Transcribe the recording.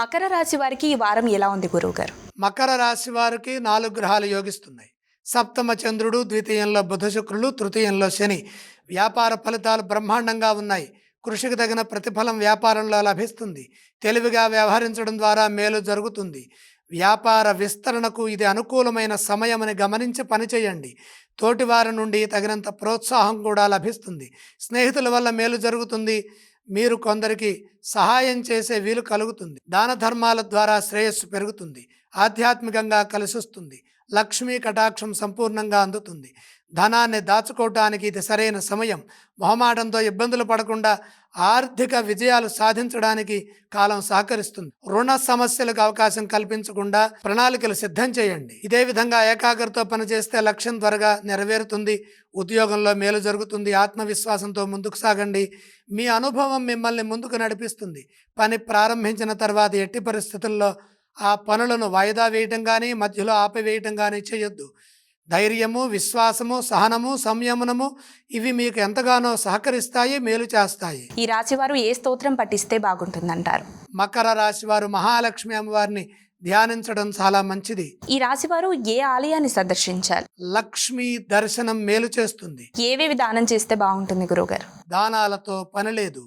మకర రాశి వారికి ఈ వారం ఎలా ఉంది గురువుగారు? మకర రాశి వారికి 4 గ్రహాలు యోగిస్తున్నాయి. సప్తమ చంద్రుడు, ద్వితీయంలో బుధ శుక్రులు, తృతీయంలో శని. వ్యాపార ఫలితాలు బ్రహ్మాండంగా ఉన్నాయి. కృషికి తగిన ప్రతిఫలం వ్యాపారంలో లభిస్తుంది. తెలివిగా వ్యవహరించడం ద్వారా మేలు జరుగుతుంది. వ్యాపార విస్తరణకు ఇది అనుకూలమైన సమయమని గమనించి పనిచేయండి. తోటివారి నుండి తగినంత ప్రోత్సాహం కూడా లభిస్తుంది. స్నేహితుల వల్ల మేలు జరుగుతుంది. మీరు కొందరికి సహాయం చేసే వీలు కలుగుతుంది. దాన ధర్మాల ద్వారా శ్రేయస్సు పెరుగుతుంది. ఆధ్యాత్మికంగా కలిసొస్తుంది. లక్ష్మీ కటాక్షం సంపూర్ణంగా అందుతుంది. ధనాన్ని దాచుకోవటానికి ఇది సరైన సమయం. మొహమాటంతో ఇబ్బందులు పడకుండా ఆర్థిక విజయాలు సాధించడానికి కాలం సహకరిస్తుంది. రుణ సమస్యలకు అవకాశం కల్పించకుండా ప్రణాళికలు సిద్ధం చేయండి. ఇదే విధంగా ఏకాగ్రతతో పనిచేస్తే లక్ష్యం త్వరగా నెరవేరుతుంది. ఉద్యోగంలో మేలు జరుగుతుంది. ఆత్మవిశ్వాసంతో ముందుకు సాగండి. మీ అనుభవం మిమ్మల్ని ముందుకు నడిపిస్తుంది. పని ప్రారంభించిన తర్వాత ఎట్టి పరిస్థితుల్లో ఆ పనులను వాయిదా వేయటం కానీ మధ్యలో ఆపివేయటం కానీ చేయొద్దు. ధైర్యము, విశ్వాసము, సహనము, సంయమనము ఇవి మీకు ఎంతగానో సహకరిస్తాయి, మేలు చేస్తాయి. ఈ రాశి వారు ఏ స్తోత్రం పఠిస్తే బాగుంటుందంటారు? మకర రాశి వారు మహాలక్ష్మి అమ్మవారిని ధ్యానించడం చాలా మంచిది. ఈ రాశి వారు ఏ ఆలయాన్ని సందర్శించాలి? లక్ష్మీ దర్శనం మేలు చేస్తుంది. ఏవేవి దానం చేస్తే బాగుంటుంది గురువుగారు? దానాలతో పని లేదు.